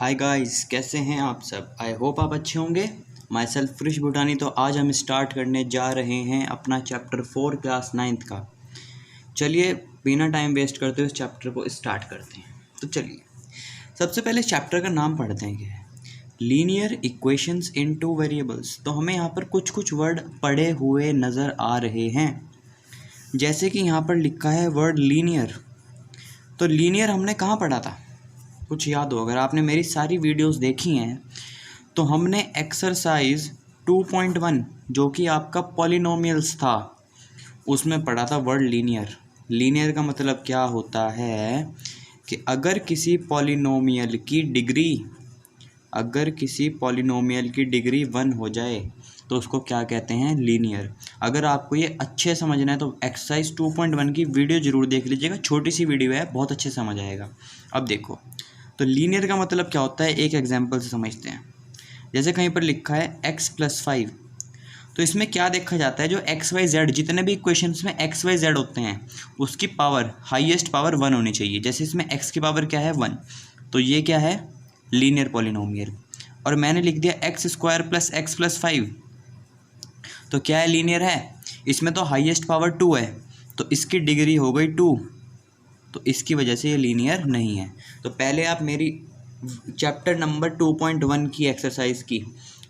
Hi guys, कैसे हैं आप सब। आई होप आप अच्छे होंगे। Myself Krish Bhutani. तो आज हम स्टार्ट करने जा रहे हैं अपना चैप्टर 4 क्लास 9th का। चलिए बिना टाइम वेस्ट करते हुए इस चैप्टर को स्टार्ट करते हैं। तो चलिए सबसे पहले चैप्टर का नाम पढ़ते हैं, क्या है। लीनियर इक्वेशंस इन टू वेरिएबल्स। तो हमें यहाँ पर कुछ कुछ वर्ड पढ़े हुए नज़र आ रहे हैं, जैसे कि यहाँ पर लिखा है वर्ड लीनियर। तो लीनियर हमने कहाँ पढ़ा था, कुछ याद हो अगर आपने मेरी सारी वीडियोस देखी हैं तो हमने एक्सरसाइज 2.1 जो कि आपका पॉलिनोमियल्स था उसमें पढ़ा था वर्ड लीनियर। लीनियर का मतलब क्या होता है कि अगर किसी पॉलिनोमियल की डिग्री 1 हो जाए तो उसको क्या कहते हैं, लीनियर। अगर आपको ये अच्छे समझना है तो एक्सरसाइज 2.1 की वीडियो ज़रूर देख लीजिएगा, छोटी सी वीडियो है, बहुत अच्छे समझ आएगा। अब देखो तो लीनियर का मतलब क्या होता है, एक एग्जांपल से समझते हैं। जैसे कहीं पर लिखा है x+5, तो इसमें क्या देखा जाता है, जो x y z जितने भी इक्वेशंस में x y z होते हैं उसकी पावर हाईएस्ट पावर 1 होनी चाहिए। जैसे इसमें x की पावर क्या है 1, तो ये क्या है, लीनियर पॉलिनोमियल। और मैंने लिख दिया x² + x+5, तो क्या है, लीनियर है। इसमें तो हाईएस्ट पावर 2 है तो इसकी डिग्री हो गई 2, तो इसकी वजह से ये लीनियर नहीं है। तो पहले आप मेरी चैप्टर नंबर 2.1 की एक्सरसाइज की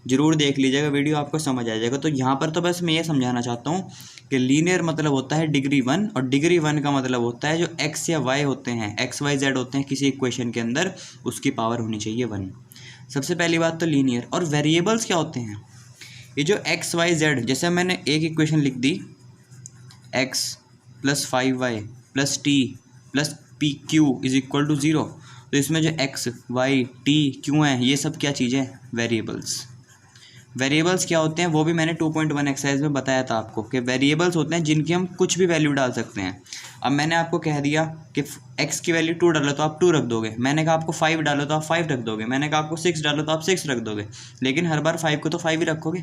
ज़रूर देख लीजिएगा, वीडियो आपको समझ आ जाएगा। तो यहाँ पर तो बस मैं ये समझाना चाहता हूँ कि लीनियर मतलब होता है डिग्री 1, और डिग्री 1 का मतलब होता है जो x या y होते हैं, x y z होते हैं किसी इक्वेशन के अंदर, उसकी पावर होनी चाहिए 1। सबसे पहली बात तो लीनियर। और वेरिएबल्स क्या होते हैं, ये जो x y z, जैसे मैंने एक इक्वेशन लिख दी x + 5y + t + pq = 0, तो इसमें जो x y t q हैं ये सब क्या चीज़ें, वेरिएबल्स। वेरिएबल्स क्या होते हैं वो भी मैंने 2.1 एक्सरसाइज में बताया था आपको कि वेरिएबल्स होते हैं जिनकी हम कुछ भी वैल्यू डाल सकते हैं। अब मैंने आपको कह दिया कि x की वैल्यू 2 डालो तो आप 2 रख दोगे, मैंने कहा आपको 5 डालो तो आप 5 रख दोगे, मैंने कहा आपको 6 डालो तो आप 6 रख दोगे, लेकिन हर बार 5 को तो 5 ही रखोगे।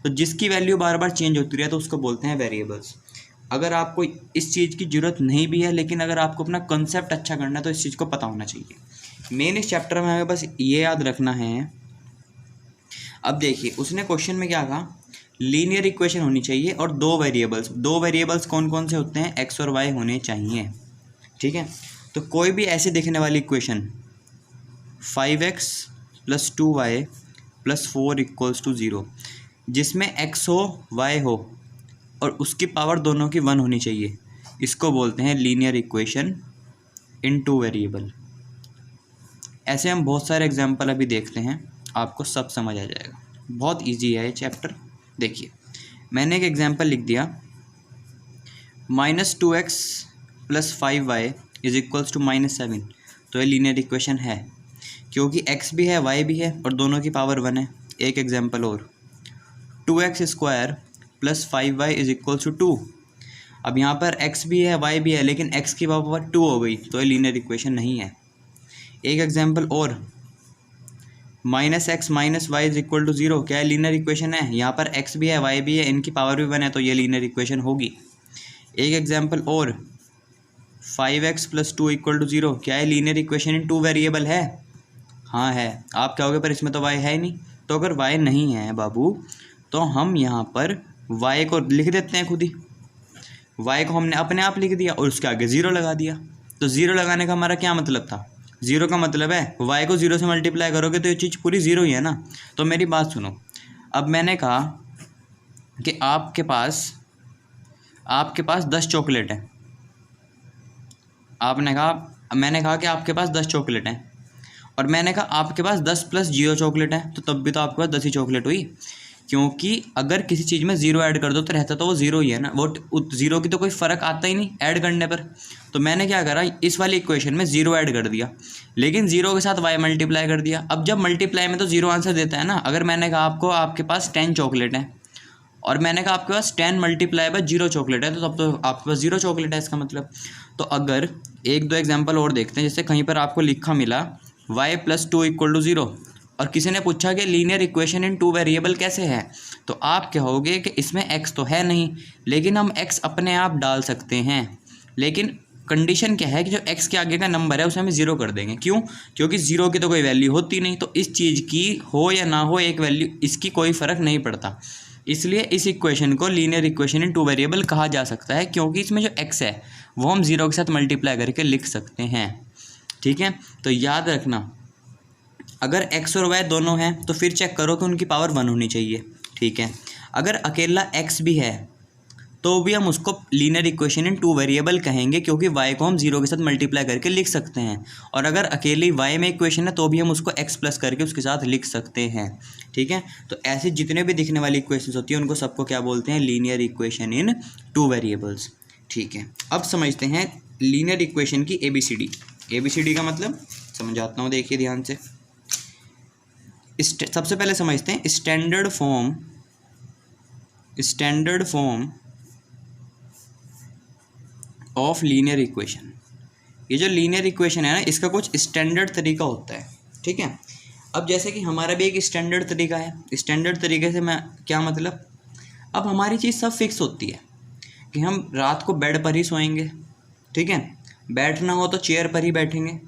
तो जिसकी वैल्यू बार बार चेंज होती रहे तो उसको बोलते हैं वेरिएबल्स। अगर आपको इस चीज़ की ज़रूरत नहीं भी है, लेकिन अगर आपको अपना कंसेप्ट अच्छा करना है तो इस चीज़ को पता होना चाहिए। मेन इस चैप्टर में हमें बस ये याद रखना है। अब देखिए उसने क्वेश्चन में क्या कहा, लीनियर इक्वेशन होनी चाहिए और दो वेरिएबल्स कौन कौन से होते हैं, x और y होने चाहिए, ठीक है। तो कोई भी ऐसे दिखने वाली इक्वेशन 5x + 2y + 4 = 0 जिसमें x हो y हो और उसकी पावर दोनों की 1 होनी चाहिए, इसको बोलते हैं लीनियर इक्वेशन इन टू वेरिएबल। ऐसे हम बहुत सारे एग्जाम्पल अभी देखते हैं, आपको सब समझ आ जाएगा। बहुत इजी है ये चैप्टर। देखिए मैंने एक एग्जाम्पल लिख दिया, -2x + 5y = -7, तो ये लीनियर इक्वेशन है क्योंकि x भी है y भी है और दोनों की पावर 1 है। एक एग्जाम्पल और, 2x² + 5y = 2। अब यहाँ पर x भी है y भी है लेकिन x की पावर 2 हो गई, तो ये लीनियर इक्वेशन नहीं है। एक एग्जाम्पल और, -x - y = 0, क्या लीनियर इक्वेशन है, यहाँ पर x भी है y भी है, इनकी पावर भी 1 है, तो ये लीनियर इक्वेशन होगी। एक एग्जाम्पल और, 5x + 2 = 0, क्या है लीनियर इक्वेशन इन टू वेरिएबल है, हाँ है। आप कहोगे पर इसमें तो y है ही नहीं, तो अगर y नहीं है बाबू तो हम यहाँ पर y को लिख देते हैं खुद ही। y को हमने अपने आप लिख दिया और उसके आगे 0 लगा दिया। तो 0 लगाने का हमारा क्या मतलब था, 0 का मतलब है y को 0 से मल्टीप्लाई करोगे तो ये चीज़ पूरी 0 ही है ना। तो मेरी बात सुनो, अब मैंने कहा कि आपके पास 10 चॉकलेट हैं। मैंने कहा कि आपके पास 10 चॉकलेट हैं और मैंने कहा आपके पास 10 + 0 चॉकलेट है, तो तब भी तो आपके पास 10 ही चॉकलेट हुई, क्योंकि अगर किसी चीज़ में 0 ऐड कर दो तो रहता तो वो 0 ही है ना, वो 0 की तो कोई फ़र्क आता ही नहीं ऐड करने पर। तो मैंने क्या करा, इस वाली इक्वेशन में 0 ऐड कर दिया, लेकिन 0 के साथ y मल्टीप्लाई कर दिया। अब जब मल्टीप्लाई में तो 0 आंसर देता है ना। अगर मैंने कहा आपको आपके पास 10 चॉकलेट हैं और मैंने कहा आपके पास 10 × 0 चॉकलेट है, तो तब तो आपके पास 0 चॉकलेट है इसका मतलब। तो अगर एक दो एग्जाम्पल और देखते हैं, जैसे कहीं पर आपको लिखा मिला y + 2 = 0 और किसी ने पूछा कि लीनियर इक्वेशन इन टू वेरिएबल कैसे है, तो आप कहोगे कि इसमें x तो है नहीं, लेकिन हम x अपने आप डाल सकते हैं। लेकिन कंडीशन क्या है कि जो x के आगे का नंबर है उसे हमें 0 कर देंगे। क्यों? क्योंकि 0 की तो कोई वैल्यू होती नहीं, तो इस चीज़ की हो या ना हो एक वैल्यू, इसकी कोई फ़र्क नहीं पड़ता। इसलिए इस इक्वेशन को लीनियर इक्वेशन इन टू वेरिएबल कहा जा सकता है, क्योंकि इसमें जो x है वो हम 0 के साथ मल्टीप्लाई करके लिख सकते हैं। ठीक है, तो याद रखना अगर x और y दोनों हैं तो फिर चेक करो कि उनकी पावर 1 होनी चाहिए। ठीक है, अगर अकेला x भी है तो भी हम उसको लीनियर इक्वेशन इन टू वेरिएबल कहेंगे, क्योंकि y को हम 0 के साथ मल्टीप्लाई करके लिख सकते हैं। और अगर अकेली y में इक्वेशन है तो भी हम उसको x प्लस करके उसके साथ लिख सकते हैं। ठीक है, तो ऐसे जितने भी दिखने वाली इक्वेशंस होती हैं उनको सबको क्या बोलते हैं? लीनियर इक्वेशन इन टू वेरिएबल्स। ठीक है, अब समझते हैं लीनियर इक्वेशन की ABCD। ABCD का मतलब समझाता हूँ, देखिए ध्यान से। सबसे पहले समझते हैं standard form of linear equation. ये जो लीनियर इक्वेशन है ना, इसका कुछ स्टैंडर्ड तरीका होता है। ठीक है, अब जैसे कि हमारा भी एक स्टैंडर्ड तरीका है। स्टैंडर्ड तरीके से मैं क्या मतलब, अब हमारी चीज़ सब फिक्स होती है कि हम रात को बेड पर ही सोएंगे। ठीक है, बैठना हो तो चेयर पर ही बैठेंगे,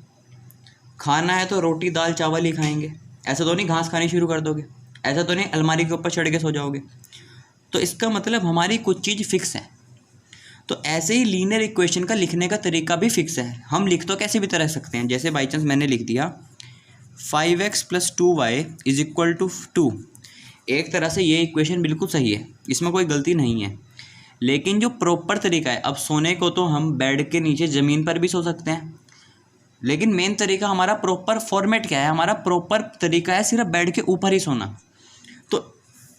खाना है तो रोटी दाल चावल ही खाएंगे। ऐसा तो नहीं घास खानी शुरू कर दोगे, ऐसा तो नहीं अलमारी के ऊपर चढ़ के सो जाओगे। तो इसका मतलब हमारी कुछ चीज़ फिक्स है। तो ऐसे ही लीनियर इक्वेशन का लिखने का तरीका भी फिक्स है। हम लिख तो कैसे भी तरह सकते हैं, जैसे बाई चांस मैंने लिख दिया 5x + 2y = 2। एक तरह से ये इक्वेशन बिल्कुल सही है, इसमें कोई गलती नहीं है। लेकिन जो प्रॉपर तरीका है, अब सोने को तो हम बेड के नीचे ज़मीन पर भी सो सकते हैं, लेकिन मेन तरीका हमारा प्रॉपर फॉर्मेट क्या है? हमारा प्रॉपर तरीका है सिर्फ बेड के ऊपर ही सोना। तो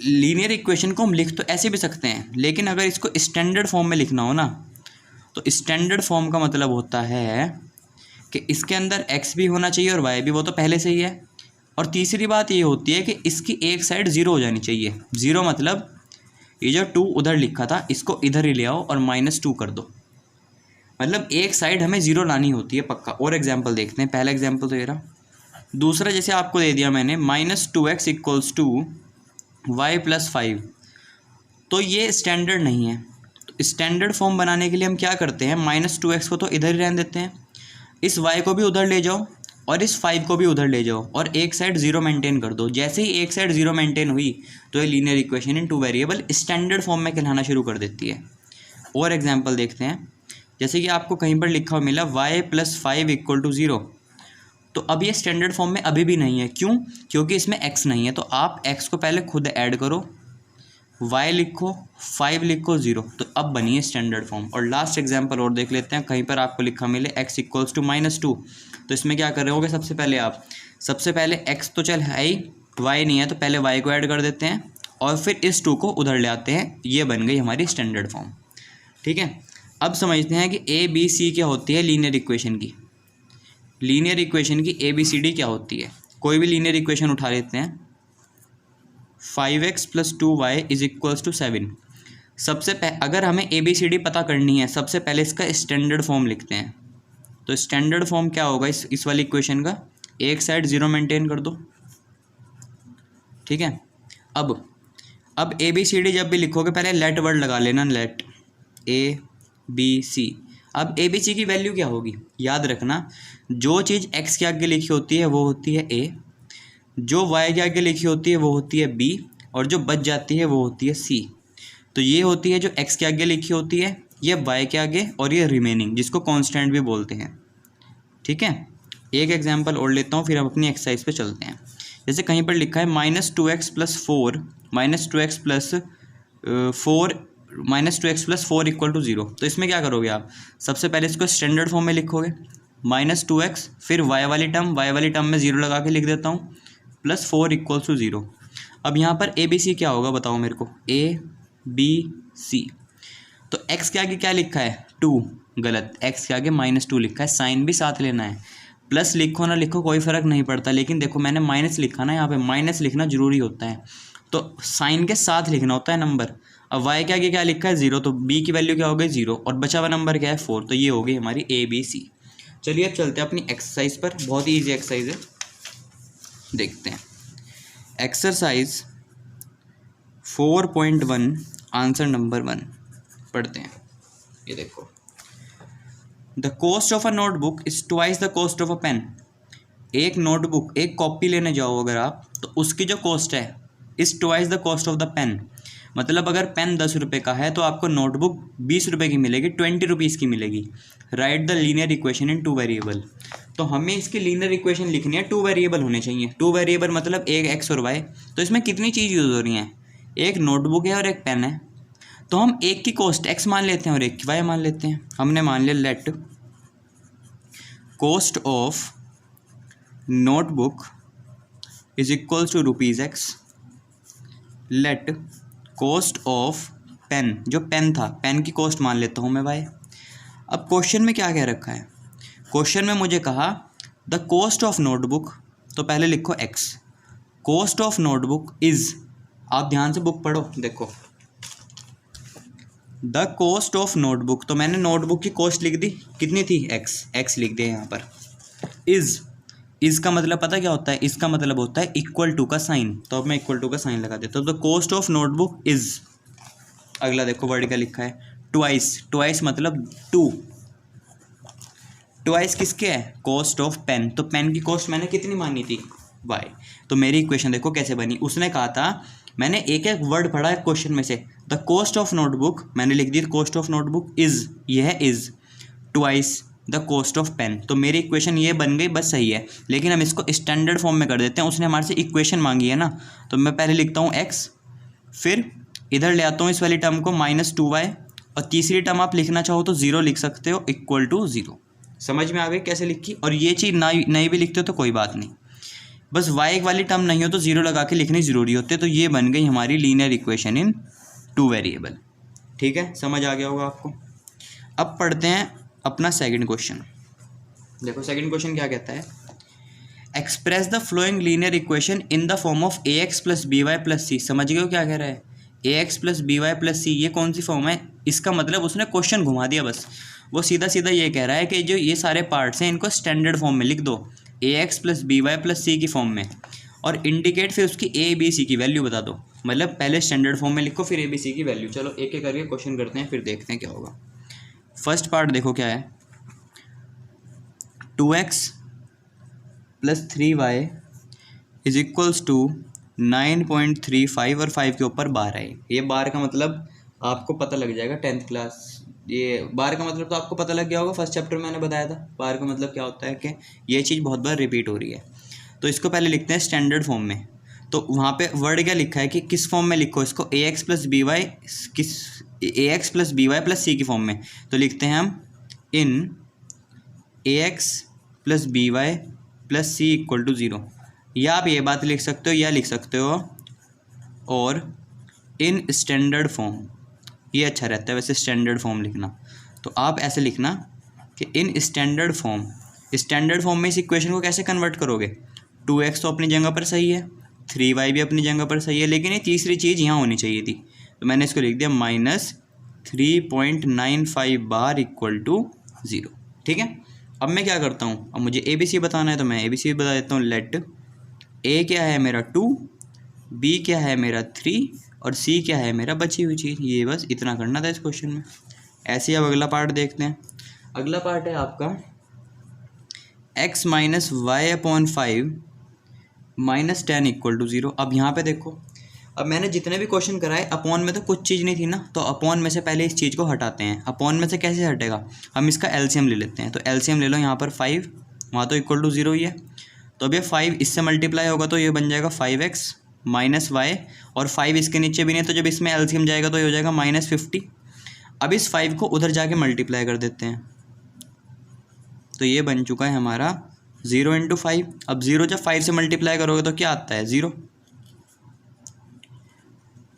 लीनियर इक्वेशन को हम लिख तो ऐसे भी सकते हैं, लेकिन अगर इसको स्टैंडर्ड फॉर्म में लिखना हो ना, तो स्टैंडर्ड फॉर्म का मतलब होता है कि इसके अंदर x भी होना चाहिए और y भी, वो तो पहले से ही है। और तीसरी बात ये होती है कि इसकी एक साइड 0 हो जानी चाहिए। 0 मतलब ये जो 2 उधर लिखा था इसको इधर ही ले आओ और -2 कर दो, मतलब एक साइड हमें 0 लानी होती है पक्का। और एग्जाम्पल देखते हैं, पहला एग्जाम्पल तो ये रहा। दूसरा जैसे आपको दे दिया मैंने -2x = y + 5, तो ये स्टैंडर्ड नहीं है। तो स्टैंडर्ड फॉर्म बनाने के लिए हम क्या करते हैं, -2x को तो इधर ही रहने देते हैं, इस y को भी उधर ले जाओ और इस 5 को भी उधर ले जाओ और एक साइड 0 मेंटेन कर दो। जैसे ही एक साइड 0 मेंटेन हुई तो ये लीनियर इक्वेशन इन टू वेरिएबल स्टैंडर्ड फॉर्म में कहलाना शुरू कर देती है। और एग्जाम्पल देखते हैं, जैसे कि आपको कहीं पर लिखा हुआ मिला y + 5 = 0, तो अब ये स्टैंडर्ड फॉर्म में अभी भी नहीं है। क्यों? क्योंकि इसमें x नहीं है। तो आप x को पहले खुद ऐड करो, y लिखो, 5 लिखो, 0, तो अब बनी है स्टैंडर्ड फॉर्म। और लास्ट एग्जांपल और देख लेते हैं, कहीं पर आपको लिखा मिले x = -2, तो इसमें क्या कर रहे होगे? सबसे पहले x तो चल है ही, y नहीं है, तो पहले y को ऐड कर देते हैं और फिर इस 2 को उधर ले आते हैं। ये बन गई हमारी स्टैंडर्ड फॉर्म। ठीक है, अब समझते हैं कि ABC क्या होती है लीनियर इक्वेशन की। लीनियर इक्वेशन की ABCD क्या होती है। कोई भी लीनियर इक्वेशन उठा लेते हैं, 5x + 2y = 7। अगर हमें ABCD पता करनी है, सबसे पहले इसका स्टैंडर्ड फॉर्म लिखते हैं। तो स्टैंडर्ड फॉर्म क्या होगा इस वाली इक्वेशन का? एक साइड 0 मेंटेन कर दो। ठीक है, अब ABCD जब भी लिखोगे पहले लेट वर्ड लगा लेना, लेट ABC। अब ABC की वैल्यू क्या होगी? याद रखना, जो चीज़ x के आगे लिखी होती है वो होती है A, जो y के आगे लिखी होती है वो होती है B, और जो बच जाती है वो होती है C। तो ये होती है जो x के आगे लिखी होती है, ये y के आगे, और ये रिमेनिंग जिसको कांस्टेंट भी बोलते हैं। ठीक है, एक एग्जांपल और लेता हूँ फिर हम अपनी एक्सरसाइज पे चलते हैं। जैसे कहीं पर लिखा है -2x + 4 = 0, तो इसमें क्या करोगे आप? सबसे पहले इसको स्टैंडर्ड फॉर्म में लिखोगे, -2x, फिर y वाली टर्म में 0 लगा के लिख देता हूँ, +4 = 0। अब यहाँ पर ABC क्या होगा बताओ मेरे को? ABC। तो x के आगे क्या लिखा है? 2, गलत, x के आगे -2 लिखा है, साइन भी साथ लेना है। प्लस लिखो ना लिखो कोई फ़र्क नहीं पड़ता, लेकिन देखो मैंने माइनस लिखा ना, यहाँ पे माइनस लिखना ज़रूरी होता है, तो साइन के साथ लिखना होता है नंबर। अब y के आगे क्या लिखा है? 0, तो b की वैल्यू क्या हो गई? 0, और बचा हुआ नंबर क्या है? 4। तो ये हो गई हमारी ABC। चलिए अब चलते हैं अपनी एक्सरसाइज पर, बहुत ही ईजी एक्सरसाइज है, देखते हैं। एक्सरसाइज 4.1 आंसर नंबर 1 पढ़ते हैं। ये देखो, the cost of a notebook is twice the cost of a pen. एक नोटबुक, एक कॉपी लेने जाओ अगर आप, तो उसकी जो कॉस्ट है is twice the cost of the pen. मतलब अगर पेन 10 रुपये का है तो आपको नोटबुक 20 रुपये की मिलेगी, 20 रुपीज़ की मिलेगी। Right the linear equation in two variable. तो हमें इसकी लीनियर इक्वेशन लिखनी है, टू वेरिएबल होने चाहिए। टू वेरिएबल मतलब एक एक्स और वाई। तो इसमें कितनी चीज़ यूज़ हो रही हैं, एक नोटबुक है और एक पेन है। तो हम एक की कॉस्ट एक्स मान लेते हैं और एक की वाई मान लेते हैं। हमने मान लिया let cost of notebook is equals to rupees x, let cost of pen, जो पेन था पेन की कॉस्ट मान लेता हूँ मैं वाई। अब क्वेश्चन में क्या कह रखा है, क्वेश्चन में मुझे कहा द कॉस्ट ऑफ नोटबुक, तो पहले लिखो x, cost of notebook is, आप ध्यान से बुक पढ़ो, देखो द कॉस्ट ऑफ नोटबुक, तो मैंने नोटबुक की कॉस्ट लिख दी, कितनी थी एक्स, एक्स लिख दिया यहाँ पर। इज़ का मतलब पता क्या होता है, इसका मतलब होता है इक्वल टू का साइन। तो अब मैं इक्वल टू का साइन लगा देता हूँ। तो कॉस्ट ऑफ नोटबुक इज़, अगला देखो वर्ड क्या लिखा है, ट्वाइस। ट्वाइस मतलब टू, ट्वाइस किसके है, कॉस्ट ऑफ पेन। तो पेन की कॉस्ट मैंने कितनी मानी थी, वाई। तो मेरी इक्वेशन देखो कैसे बनी। उसने कहा था, मैंने एक एक वर्ड पढ़ा है क्वेश्चन में से, द कॉस्ट ऑफ नोटबुक मैंने लिख दी, कॉस्ट ऑफ नोटबुक इज़, ये है is, twice the cost of pen. तो मेरी इक्वेशन ये बन गई, बस सही है। लेकिन हम इसको स्टैंडर्ड फॉर्म में कर देते हैं, उसने हमारे से इक्वेशन मांगी है ना। तो मैं पहले लिखता हूँ एक्स, फिर इधर ले आता हूँ इस वाली टर्म को -2y, और तीसरी टर्म आप लिखना चाहो तो 0 लिख सकते हो, इक्वल टू 0। समझ में आ गई कैसे लिखी। और ये चीज़ नहीं भी लिखते हो तो कोई बात नहीं, बस y वाली टर्म नहीं हो तो 0 लगा के लिखनी ज़रूरी होती है। तो ये बन गई हमारी लीनियर इक्वेशन इन टू वेरिएबल। ठीक है, समझ आ गया होगा आपको। अब पढ़ते हैं अपना सेकंड क्वेश्चन। देखो सेकंड क्वेश्चन क्या कहता है, express the following linear equation in the form of ax plus B Y plus C. समझ गए हो क्या कह रहा है, ax plus B Y plus C, ये कौन सी फॉर्म है। इसका मतलब उसने क्वेश्चन घुमा दिया बस। वो सीधा सीधा ये कह रहा है कि जो ये सारे पार्ट्स हैं इनको स्टैंडर्ड फॉर्म में लिख दो, ax plus B Y plus सी की फॉर्म में, और इंडिकेट फिर उसकी ए बी सी की वैल्यू बता दो। मतलब पहले स्टैंडर्ड फॉर्म में लिखो, फिर ए बी सी की वैल्यू। चलो एक एक करके क्वेश्चन करते हैं, फिर देखते हैं क्या होगा। फर्स्ट पार्ट देखो क्या है, 2x plus 3y is equals to 9.35, और 5 के ऊपर बार है। ये बार का मतलब आपको पता लग जाएगा 10th क्लास, ये बार का मतलब तो आपको पता लग गया होगा, फर्स्ट चैप्टर में मैंने बताया था बार का मतलब क्या होता है, कि ये चीज़ बहुत बार रिपीट हो रही है। तो इसको पहले लिखते हैं स्टैंडर्ड फॉर्म में। तो वहाँ पे वर्ड क्या लिखा है कि किस फॉर्म में लिखो इसको, ax प्लस बी वाई, किस ax plus B Y plus सी की फॉर्म में। तो लिखते हैं हम इन ax plus B Y plus c equal to 0, या आप ये बात लिख सकते हो या लिख सकते हो और इन स्टैंडर्ड फॉर्म, ये अच्छा रहता है वैसे स्टैंडर्ड फॉर्म लिखना। तो आप ऐसे लिखना कि in standard form, standard form में इस इक्वेशन को कैसे कन्वर्ट करोगे, 2x तो अपनी जगह पर सही है, 3y भी अपनी जगह पर सही है, लेकिन ये तीसरी चीज़ यहाँ होनी चाहिए थी। तो मैंने इसको लिख दिया -3.95 बार इक्वल टू 0। ठीक है, अब मैं क्या करता हूँ, अब मुझे ए बी सी बताना है, तो मैं ए बी सी बता देता हूँ। लेट ए क्या है मेरा 2, बी क्या है मेरा 3, और सी क्या है मेरा बची हुई चीज़। ये बस इतना करना था इस क्वेश्चन में। ऐसे ही अब अगला पार्ट देखते हैं। अगला पार्ट है आपका x minus y upon 5 minus 10 equal to 0। अब यहाँ पे देखो, अब मैंने जितने भी क्वेश्चन कराए अपॉन में तो कुछ चीज़ नहीं थी ना, तो अपॉन में से पहले इस चीज़ को हटाते हैं। अपॉन में से कैसे हटेगा, हम इसका एलसीएम ले लेते हैं। तो एलसीएम ले लो, यहाँ पर 5, वहाँ तो इक्वल टू 0 ही है। तो अब ये 5 इससे मल्टीप्लाई होगा तो ये बन जाएगा 5x माइनस वाई, और 5 इसके नीचे भी नहीं, तो जब इसमें एलसीएम जाएगा तो ये हो जाएगा -50। अब इस 5 को उधर जाके मल्टीप्लाई कर देते हैं, तो ये बन चुका है हमारा 0 × 5। अब 0 जब 5 से मल्टीप्लाई करोगे तो क्या आता है, 0।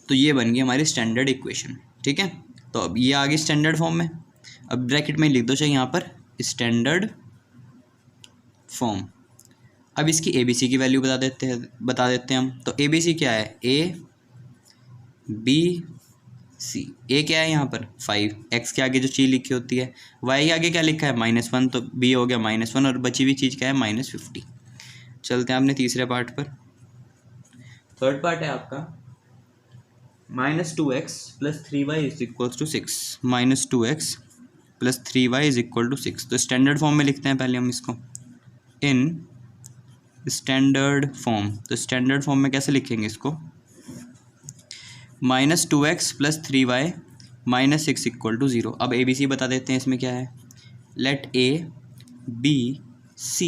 तो ये बन गई हमारी स्टैंडर्ड इक्वेशन। ठीक है, तो अब ये आ गई स्टैंडर्ड फॉर्म में। अब ब्रैकेट में लिख दो चाहिए यहाँ पर स्टैंडर्ड फॉर्म। अब इसकी ए बी सी की वैल्यू बता देते हैं हम। तो ए बी सी क्या है, ए बी सी। ए क्या है यहाँ पर 5, एक्स के आगे जो चीज़ लिखी होती है, वाई के आगे क्या लिखा है -1, तो बी हो गया -1, और बची हुई चीज़ क्या है -50। चलते हैं अपने तीसरे पार्ट पर। थर्ड पार्ट है आपका -2x plus 3y is equals to 6। -2x plus 3y is equal to 6। तो स्टैंडर्ड फॉर्म में लिखते हैं पहले हम इसको, इन स्टैंडर्ड फॉर्म। तो स्टैंडर्ड फॉर्म में कैसे लिखेंगे इसको, -2x plus 3y minus 6 equal to 0। अब ABC बता देते हैं इसमें क्या है, let A B C।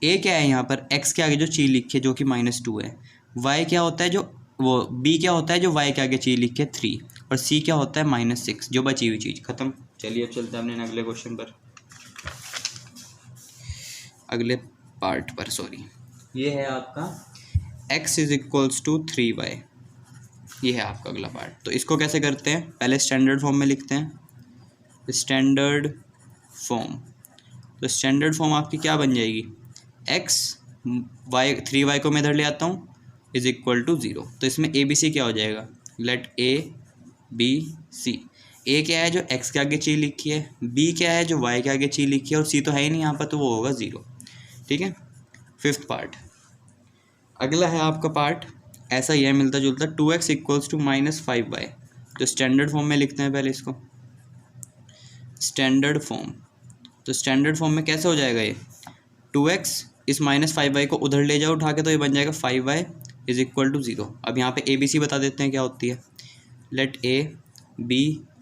A क्या है यहाँ पर, x के आगे जो चीज़ लिखी है जो कि -2 है, y क्या होता है जो वो B क्या होता है जो y के आगे चीज़ लिखी है 3, और C क्या होता है -6 जो बची हुई चीज़। खत्म। चलिए अब चलते हैं अपने अगले क्वेश्चन पर, अगले पार्ट पर, सॉरी। ये है आपका x is equals to 3y, ये है आपका अगला पार्ट। तो इसको कैसे करते हैं, पहले स्टैंडर्ड फॉर्म में लिखते हैं, स्टैंडर्ड फॉर्म। तो स्टैंडर्ड फॉर्म आपकी क्या बन जाएगी, x y 3y को मैं इधर ले आता हूँ इज इक्वल टू 0। तो इसमें ABC क्या हो जाएगा, late A B C। A क्या है जो x के आगे चीज़ लिखी है, B क्या है जो y के आगे चीज़ लिखी है, और C तो है ही नहीं यहाँ पर, तो वो होगा 0। ठीक है। फिफ्थ पार्ट, अगला है आपका पार्ट ऐसा ही है मिलता जुलता, 2x इक्वल्स टू -5y। तो स्टैंडर्ड फॉर्म में लिखते हैं पहले इसको, स्टैंडर्ड फॉर्म। तो स्टैंडर्ड फॉर्म में कैसे हो जाएगा ये, 2x इस -5y को उधर ले जाओ उठा के, तो ये बन जाएगा 5y इज इक्वल टू 0। अब यहाँ पे ABC बता देते हैं क्या होती है, लेट A B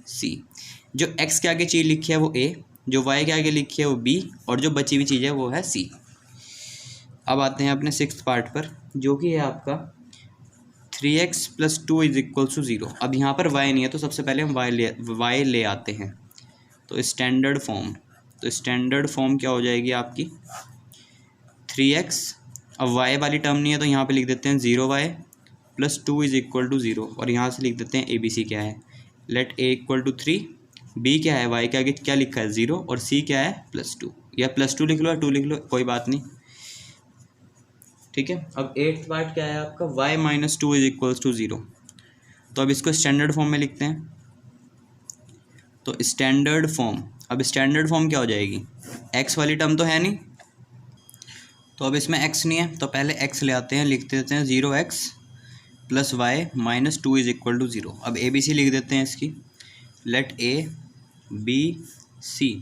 C। जो x के आगे चीज़ लिखी है वो A, जो y के आगे लिखी है वो B, और जो बची हुई चीज़ है वो है C। अब आते हैं अपने सिक्स्थ पार्ट पर, जो कि है आपका 3x plus 2 is equal to 0। अब यहाँ पर y नहीं है, तो सबसे पहले हम y ले आते हैं। तो स्टैंडर्ड फॉर्म, तो स्टैंडर्ड फॉर्म क्या हो जाएगी आपकी, 3x, अब y वाली टर्म नहीं है तो यहाँ पे लिख देते हैं 0y plus 2 is equal to 0, और यहाँ से लिख देते हैं ABC क्या है, let A equal to 3, B क्या है, y के आगे क्या लिखा है 0, और C क्या है +2, या +2 लिख लो या 2 लिख लो, कोई बात नहीं। ठीक है। अब एट्थ पार्ट क्या है आपका, y minus 2 is equals to 0। तो अब इसको स्टैंडर्ड फॉर्म में लिखते हैं, तो स्टैंडर्ड फॉर्म, अब स्टैंडर्ड फॉर्म क्या हो जाएगी, x वाली टर्म तो है नहीं, तो अब इसमें x नहीं है, तो पहले x ले आते हैं, लिख देते हैं 0x plus y minus 2 is equal to 0। अब ABC लिख देते हैं इसकी, let A B C।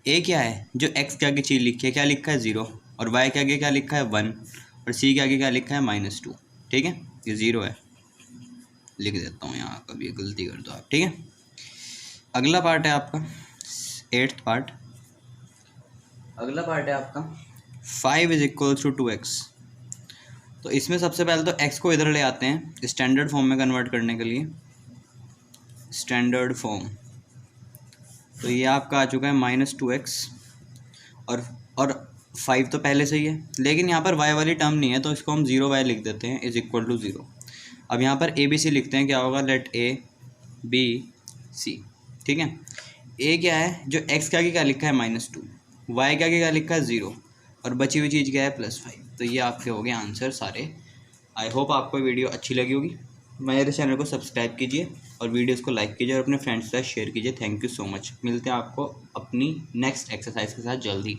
A क्या है जो x के आगे चीज़ लिखी है, क्या लिखा है 0, और y के आगे क्या लिखा है 1, और C के आगे क्या लिखा है -2। ठीक है, ये 0 है, लिख देता हूँ यहाँ, कभी गलती कर दो आप। ठीक है। अगला पार्ट है आपका एट्थ पार्ट, अगला पार्ट है आपका 5 इज इक्वल टू 2x। तो इसमें सबसे पहले तो x को इधर ले आते हैं स्टैंडर्ड फॉर्म में कन्वर्ट करने के लिए, स्टैंडर्ड फॉर्म। तो ये आपका आ चुका है -2x, और 5 तो पहले से ही है, लेकिन यहाँ पर y वाली टर्म नहीं है, तो इसको हम 0y लिख देते हैं इज इक्वल टू 0। अब यहाँ पर ABC लिखते हैं, क्या होगा, लेट A B C। ठीक है। A क्या है जो x के आगे क्या लिखा है -2, y के आगे क्या लिखा है 0, और बची हुई चीज़ क्या है +5। तो ये आपके हो गए आंसर सारे। आई होप आपको वीडियो अच्छी लगी होगी। मेरे चैनल को सब्सक्राइब कीजिए और वीडियोस को लाइक कीजिए और अपने फ्रेंड्स के साथ शेयर कीजिए। Thank you so much. मिलते हैं आपको अपनी नेक्स्ट एक्सरसाइज के साथ जल्दी।